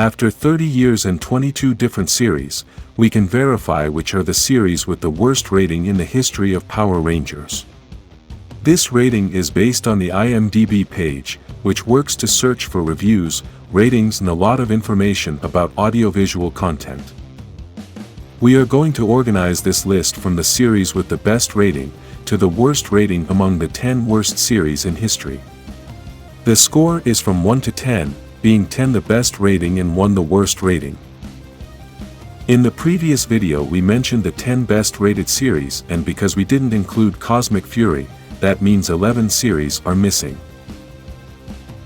After 30 years and 22 different series, we can verify which are the series with the worst rating in the history of Power Rangers. This rating is based on the IMDb page, which works to search for reviews, ratings and a lot of information about audiovisual content. We are going to organize this list from the series with the best rating, to the worst rating among the 10 worst series in history. The score is from 1 to 10, being 10 the best rating and 1 the worst rating. In the previous video we mentioned the 10 best rated series, and because we didn't include Cosmic Fury, that means 11 series are missing.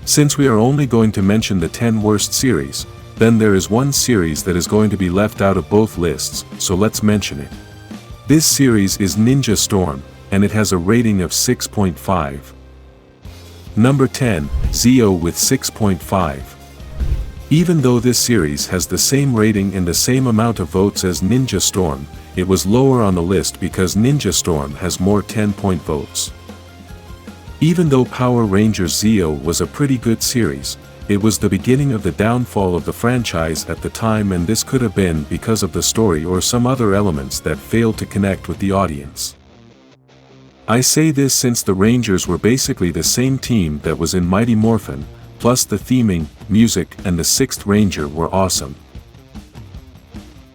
Since we are only going to mention the 10 worst series, then there is one series that is going to be left out of both lists, so let's mention it. This series is Ninja Storm, and it has a rating of 6.5. Number 10, Zeo with 6.5. Even though this series has the same rating and the same amount of votes as Ninja Storm, it was lower on the list because Ninja Storm has more 10-point votes. Even though Power Rangers Zeo was a pretty good series, it was the beginning of the downfall of the franchise at the time, and this could have been because of the story or some other elements that failed to connect with the audience. I say this since the Rangers were basically the same team that was in Mighty Morphin, plus the theming, music and the 6th Ranger were awesome.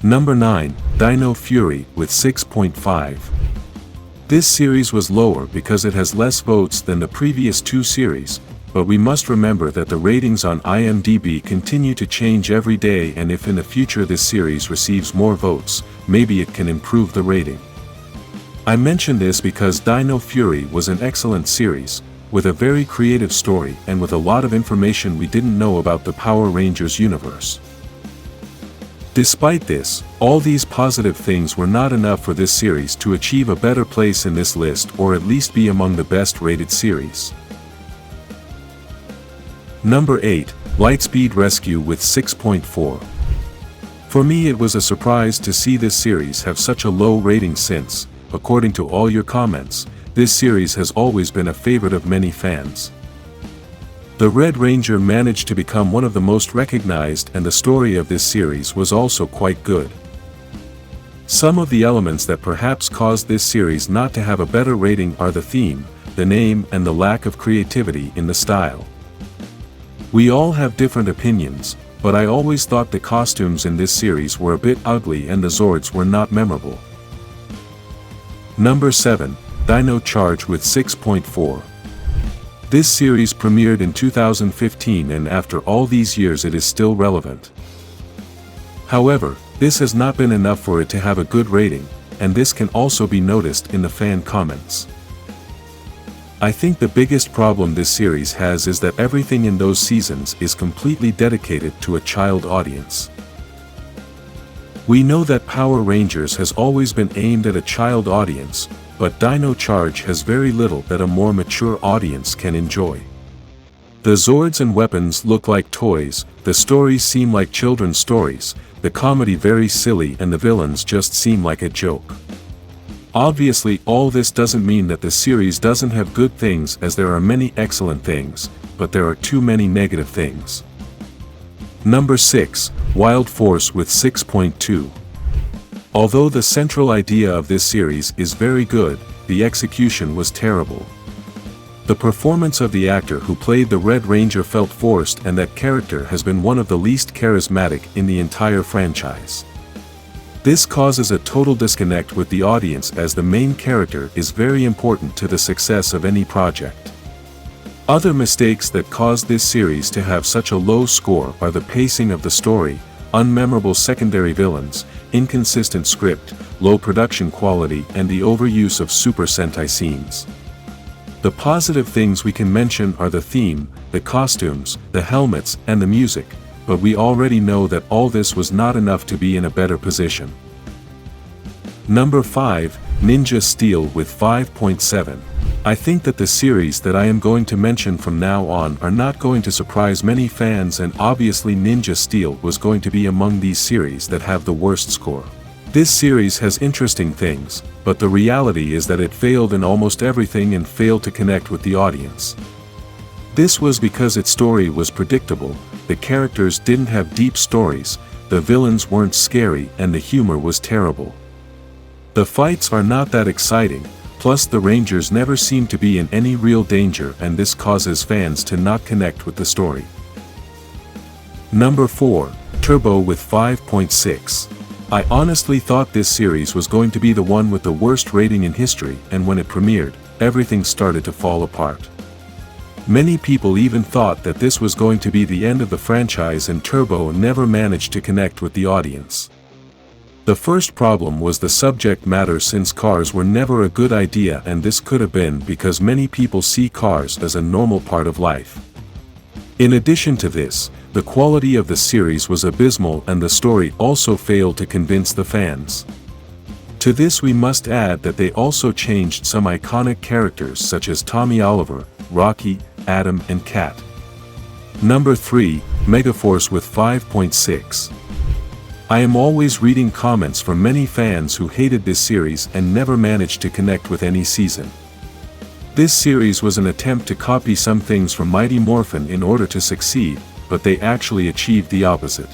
Number 9, Dino Fury with 6.5. This series was lower because it has less votes than the previous two series, but we must remember that the ratings on IMDb continue to change every day, and if in the future this series receives more votes, maybe it can improve the rating. I mention this because Dino Fury was an excellent series, with a very creative story and with a lot of information we didn't know about the Power Rangers universe. Despite this, all these positive things were not enough for this series to achieve a better place in this list, or at least be among the best rated series. Number 8, Lightspeed Rescue with 6.4. For me it was a surprise to see this series have such a low rating since, according to all your comments, this series has always been a favorite of many fans. The Red Ranger managed to become one of the most recognized, and the story of this series was also quite good. Some of the elements that perhaps caused this series not to have a better rating are the theme, the name and the lack of creativity in the style. We all have different opinions, but I always thought the costumes in this series were a bit ugly and the Zords were not memorable. Number 7, Dino Charge with 6.4. This series premiered in 2015, and after all these years it is still relevant. However, this has not been enough for it to have a good rating, and this can also be noticed in the fan comments. I think the biggest problem this series has is that everything in those seasons is completely dedicated to a child audience. We know that Power Rangers has always been aimed at a child audience, but Dino Charge has very little that a more mature audience can enjoy. The Zords and weapons look like toys, the stories seem like children's stories, the comedy very silly, and the villains just seem like a joke. Obviously, all this doesn't mean that the series doesn't have good things, as there are many excellent things, but there are too many negative things. Number 6, Wild Force with 6.2. Although the central idea of this series is very good, the execution was terrible. The performance of the actor who played the Red Ranger felt forced, and that character has been one of the least charismatic in the entire franchise. This causes a total disconnect with the audience, as the main character is very important to the success of any project. Other mistakes that caused this series to have such a low score are the pacing of the story, unmemorable secondary villains, inconsistent script, low production quality, and the overuse of Super Sentai scenes. The positive things we can mention are the theme, the costumes, the helmets, and the music, but we already know that all this was not enough to be in a better position. Number 5, Ninja Steel with 5.7. I think that the series that I am going to mention from now on are not going to surprise many fans, and obviously Ninja Steel was going to be among these series that have the worst score. This series has interesting things, but the reality is that it failed in almost everything and failed to connect with the audience. This was because its story was predictable, the characters didn't have deep stories, the villains weren't scary, and the humor was terrible. The fights are not that exciting, plus the Rangers never seem to be in any real danger, and this causes fans to not connect with the story. Number 4. Turbo with 5.6. I honestly thought this series was going to be the one with the worst rating in history, and when it premiered, everything started to fall apart. Many people even thought that this was going to be the end of the franchise, and Turbo never managed to connect with the audience. The first problem was the subject matter, since cars were never a good idea, and this could have been because many people see cars as a normal part of life. In addition to this, the quality of the series was abysmal, and the story also failed to convince the fans. To this we must add that they also changed some iconic characters such as Tommy Oliver, Rocky, Adam, and Cat. Number 3. Megaforce with 5.6. I am always reading comments from many fans who hated this series and never managed to connect with any season. This series was an attempt to copy some things from Mighty Morphin in order to succeed, but they actually achieved the opposite.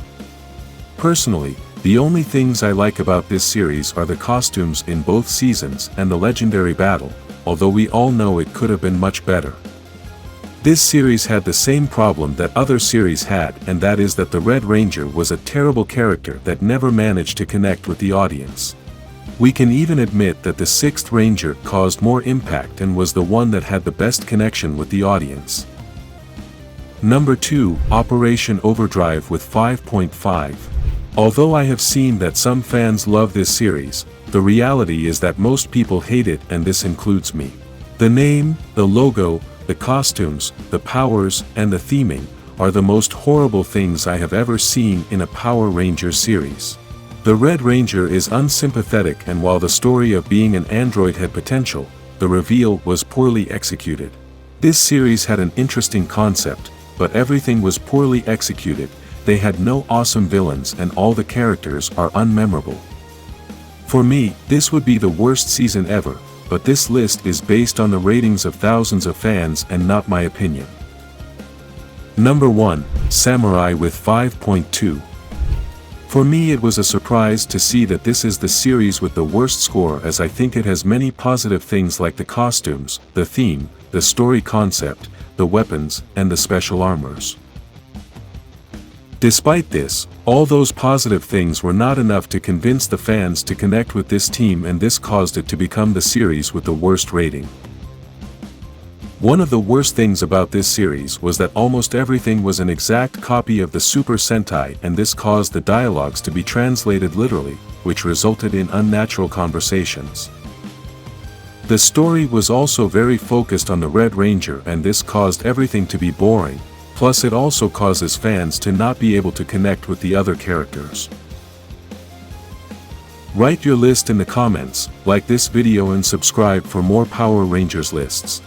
Personally, the only things I like about this series are the costumes in both seasons and the legendary battle, although we all know it could have been much better. This series had the same problem that other series had, and that is that the Red Ranger was a terrible character that never managed to connect with the audience. We can even admit that the 6th Ranger caused more impact and was the one that had the best connection with the audience. Number 2. Operation Overdrive with 5.5. Although I have seen that some fans love this series, the reality is that most people hate it, and this includes me. The name, the logo, the costumes, the powers, and the theming are the most horrible things I have ever seen in a Power Ranger series. The Red Ranger is unsympathetic, and while the story of being an android had potential, the reveal was poorly executed. This series had an interesting concept, but everything was poorly executed. They had no awesome villains, and all the characters are unmemorable. For me, this would be the worst season ever, but this list is based on the ratings of thousands of fans and not my opinion. Number 1. Samurai with 5.2. For me, it was a surprise to see that this is the series with the worst score, as I think it has many positive things like the costumes, the theme, the story concept, the weapons, and the special armors. Despite this, all those positive things were not enough to convince the fans to connect with this team, and this caused it to become the series with the worst rating. One of the worst things about this series was that almost everything was an exact copy of the Super Sentai, and this caused the dialogues to be translated literally, which resulted in unnatural conversations. The story was also very focused on the Red Ranger, and this caused everything to be boring. Plus it also causes fans to not be able to connect with the other characters. Write your list in the comments, like this video, and subscribe for more Power Rangers lists.